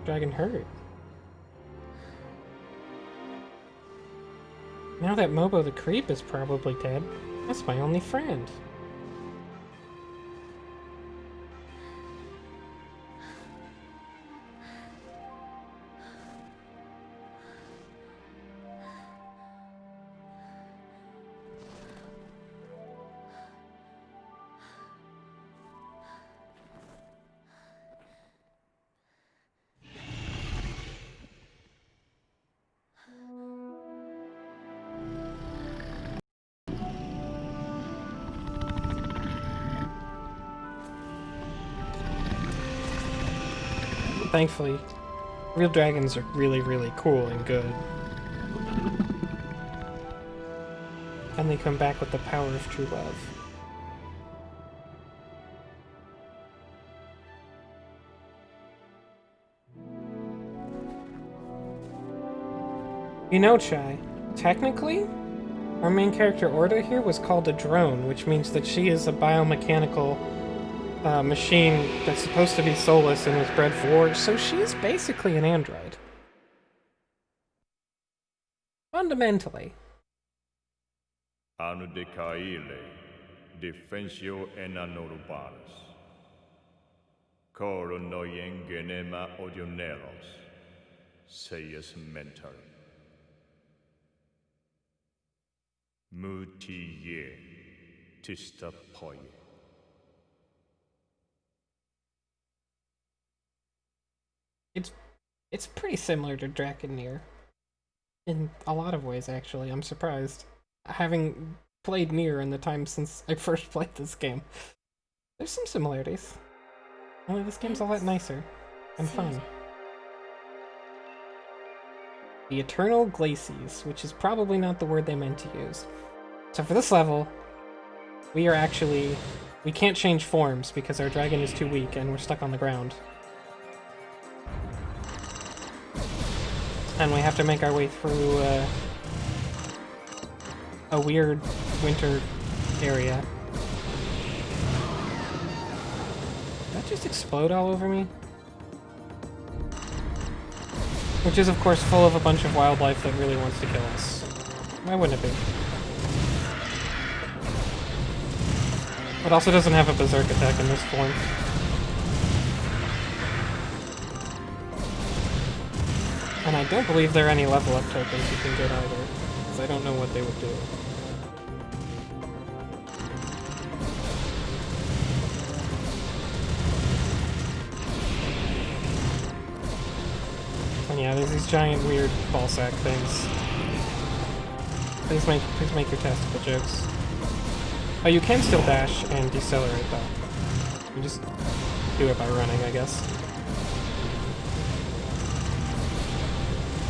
[SPEAKER 1] Dragon hurt. Now that Mobo the Creep is probably dead, that's my only friend. Thankfully, real dragons are really, really cool and good. And they come back with the power of true love. You know, Chai, technically, our main character Orta here was called a drone, which means that she is a biomechanical machine that's supposed to be soulless and was bred for war, so she is basically an android. Fundamentally.
[SPEAKER 2] Anu de caile, defensio enanurbalis. Coro noyen genema odioneros, seius mentari. Muti ye, tista poye.
[SPEAKER 1] It's pretty similar to Dragoon in a lot of ways, actually. I'm surprised. Having played Nier in the time since I first played this game, there's some similarities. Only this game's a lot nicer and fun. The Eternal Glacies, which is probably not the word they meant to use. So for this level, we can't change forms because our dragon is too weak and we're stuck on the ground. And we have to make our way through a weird winter area. Did that just explode all over me? Which is, of course, full of a bunch of wildlife that really wants to kill us. Why wouldn't it be? It also doesn't have a berserk attack in this form. And I don't believe there are any level up tokens you can get either, because I don't know what they would do. And yeah, there's these giant weird ballsack things. Please make your tactical jokes. Oh, you can still dash and decelerate though. You just do it by running, I guess.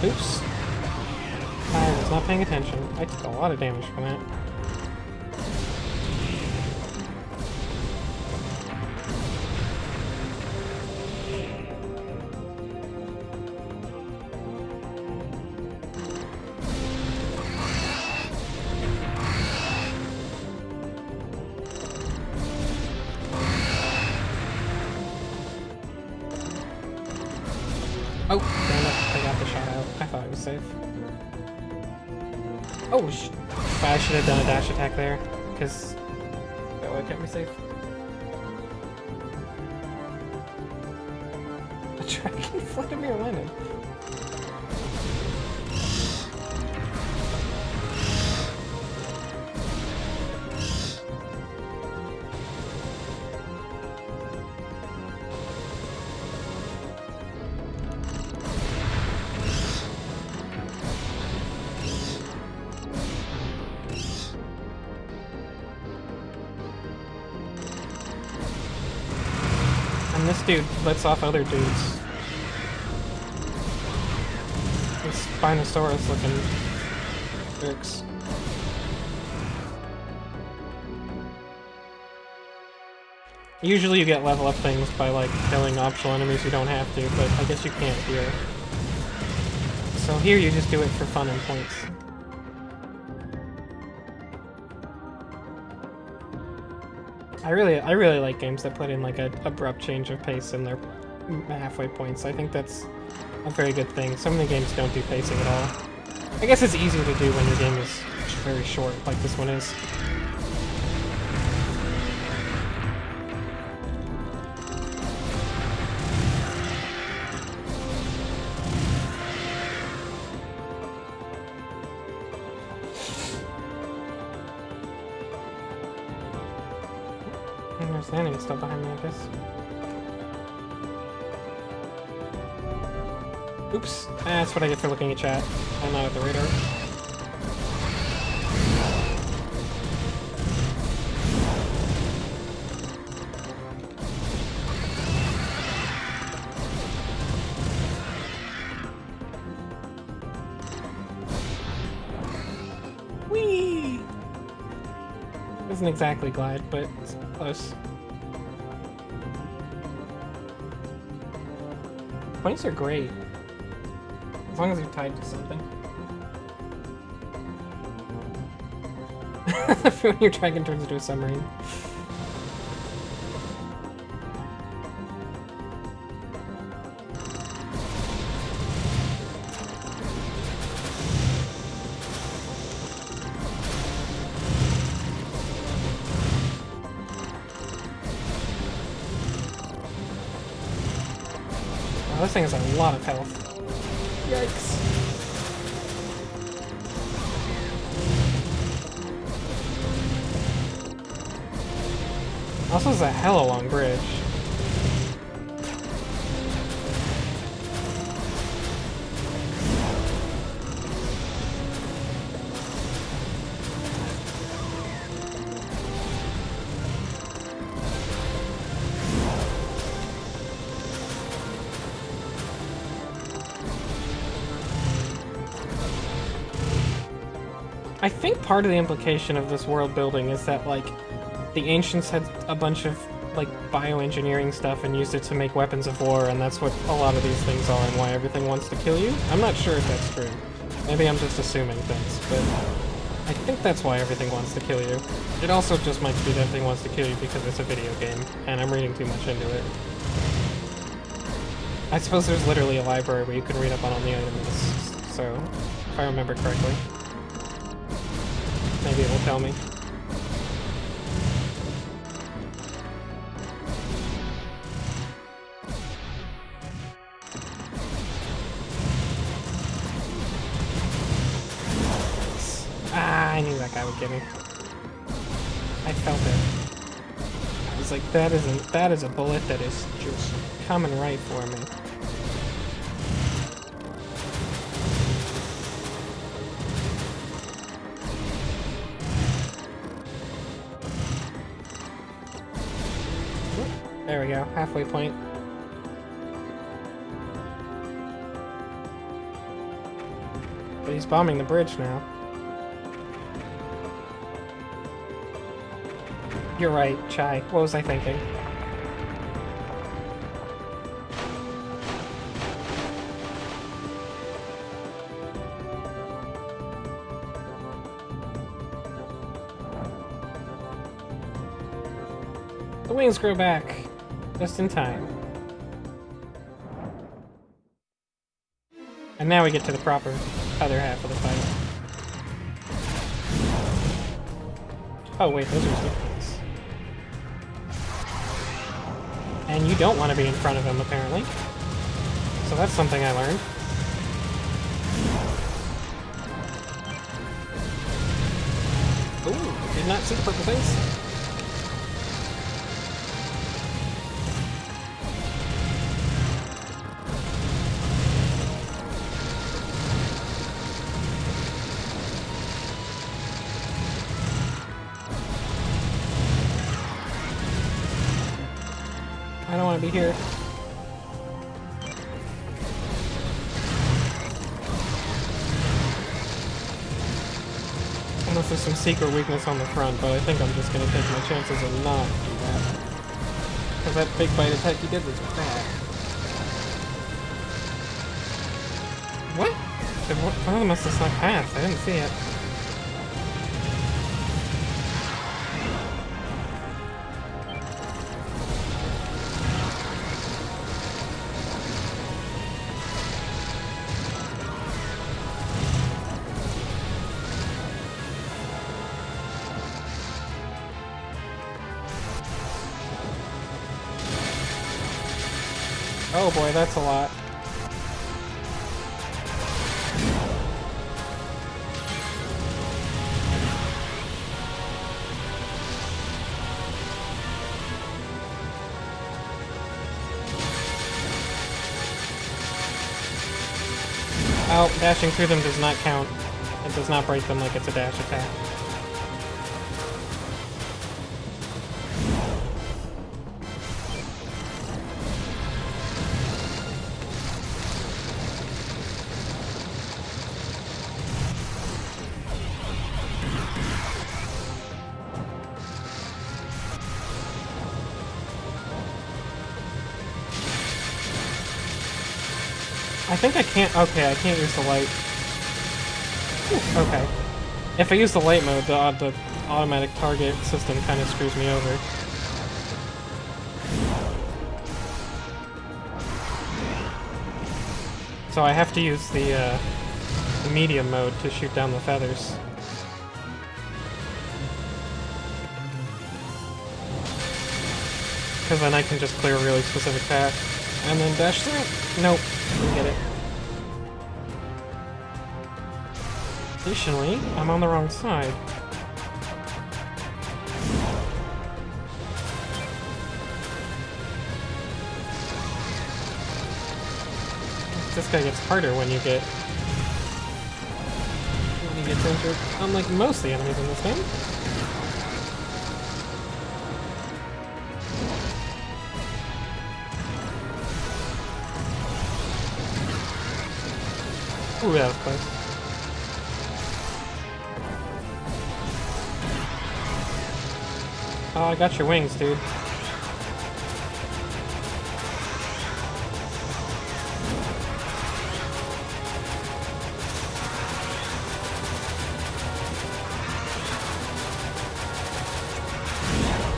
[SPEAKER 1] Oops. I was not paying attention. I took a lot of damage from that. Oh, damn it. I got the shot out. I thought I was safe. Oh, I should have done a dash attack there, because that would have kept me safe. The dragon Vladimir Lenin. dude lets off other dudes. These Spinosaurus looking jerks. Usually you get level up things by like killing optional enemies you don't have to, but I guess you can't here. So here you just do it for fun and points. I really like games that put in like a abrupt change of pace in their halfway points. I think that's a very good thing. So many games don't do pacing at all. I guess it's easier to do when your game is very short, like this one is. And there's the enemy still behind me, I guess. Oops. That's what I get for looking at chat. I'm not at the radar. Whee! Isn't exactly glide, but it's close. Points are great. As long as you're tied to something. When your dragon turns into a submarine. Wow, this thing has a lot of health. Yikes. Also, is a hella long bridge. I think part of the implication of this world building is that, like, the ancients had a bunch of, like, bioengineering stuff and used it to make weapons of war, and that's what a lot of these things are and why everything wants to kill you. I'm not sure if that's true. Maybe I'm just assuming things, but I think that's why everything wants to kill you. It also just might be that everything wants to kill you because it's a video game, and I'm reading too much into it. I suppose there's literally a library where you can read up on all the items, so if I remember correctly. Maybe it will tell me. Ah, I knew that guy would get me. I felt it. I was like, that is a bullet that is just coming right for me. There we go, halfway point. But he's bombing the bridge now. You're right, Chai. What was I thinking? The wings grow back. Just in time. And now we get to the proper other half of the fight. Oh wait, those are weapons. And you don't want to be in front of him, apparently. So that's something I learned. Ooh, did not see the purple things. I don't want to be here. unless there's some secret weakness on the front, but I think I'm just gonna take my chances and not do that. Because that big bite attack he did was bad. What? One of them must have snuck past. I didn't see it. Oh boy, that's a lot. Oh, dashing through them does not count. It does not break them like it's a dash attack. I think I can't. Okay, I can't use the light. Ooh, okay. If I use the light mode, the automatic target system kind of screws me over. So I have to use the medium mode to shoot down the feathers. Because then I can just clear a really specific path. And then dash through. Nope, didn't get it. Additionally, I'm on the wrong side. This guy gets harder when you get injured. Unlike most of the enemies in this game. Ooh, that was close. Oh, I got your wings, dude.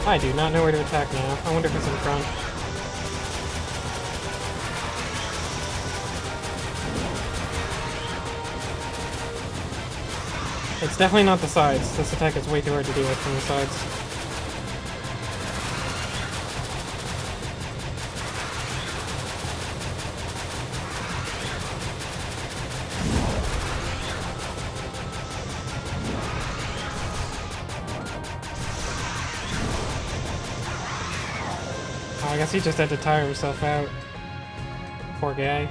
[SPEAKER 1] I do not know where to attack now. I wonder if it's in front. It's definitely not the sides. This attack is way too hard to deal with from the sides. Oh, I guess he just had to tire himself out. Poor guy.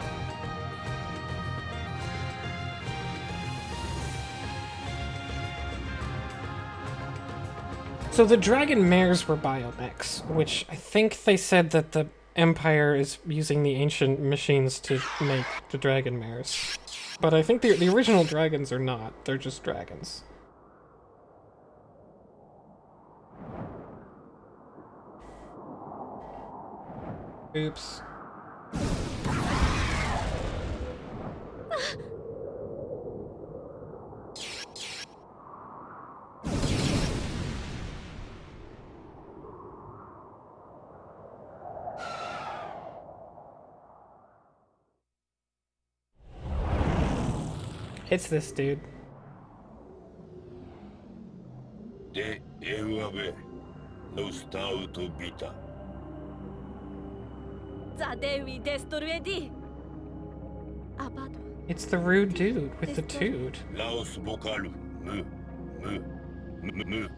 [SPEAKER 1] So the dragon mares were biomechs, which I think they said that the Empire is using the ancient machines to make the dragon mares. But I think the original dragons are not. They're just dragons. Oops. It's this dude.
[SPEAKER 4] De Euave, no stau to bita.
[SPEAKER 3] Zadewi destruedi. Abado.
[SPEAKER 1] It's the rude dude with the tood.
[SPEAKER 4] Laos vocalu, mu, mu.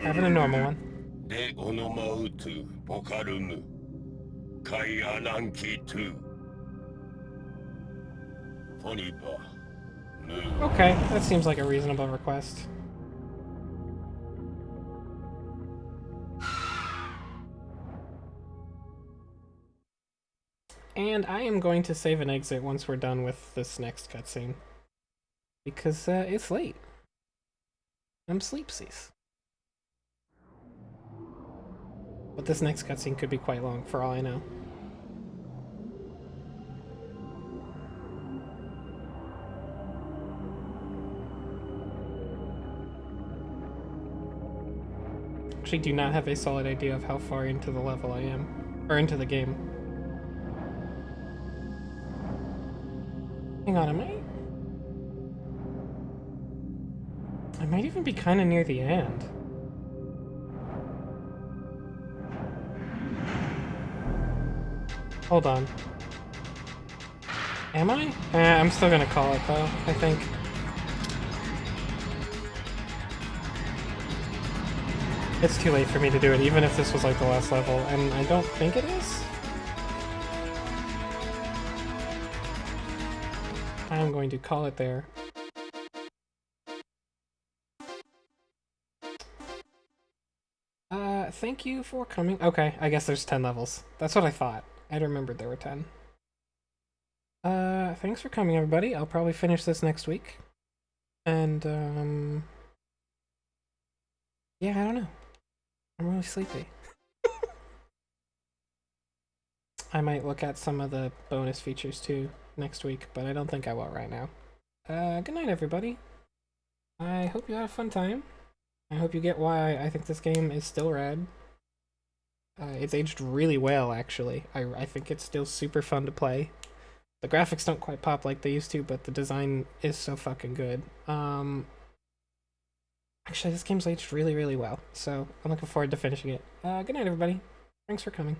[SPEAKER 1] Having a normal one.
[SPEAKER 4] De onomautu, vocalumu. Kai ananki tu. Foniba, mu.
[SPEAKER 1] Okay, that seems like a reasonable request. And I am going to save and exit once we're done with this next cutscene. because it's late. I'm sleepsies. But this next cutscene could be quite long, for all I know. Actually do not have a solid idea of how far into the level I am, or into the game. Hang on, I might even be kind of near the end. Hold on. Am I? I'm still gonna call it though, I think. It's too late for me to do it, even if this was like the last level, and I don't think it is. I'm going to call it there. Thank you for coming. Okay, I guess there's 10 levels. That's what I thought. I remembered there were 10. Thanks for coming, everybody. I'll probably finish this next week. And, yeah, I don't know. I'm really sleepy. I might look at some of the bonus features too next week, but I don't think I will right now. Good night, everybody. I hope you had a fun time. I hope you get why I think this game is still rad. It's aged really well, actually. I think it's still super fun to play. The graphics don't quite pop like they used to, but the design is so fucking good. Actually, this game's aged really, really well, so I'm looking forward to finishing it. Good night, everybody. Thanks for coming.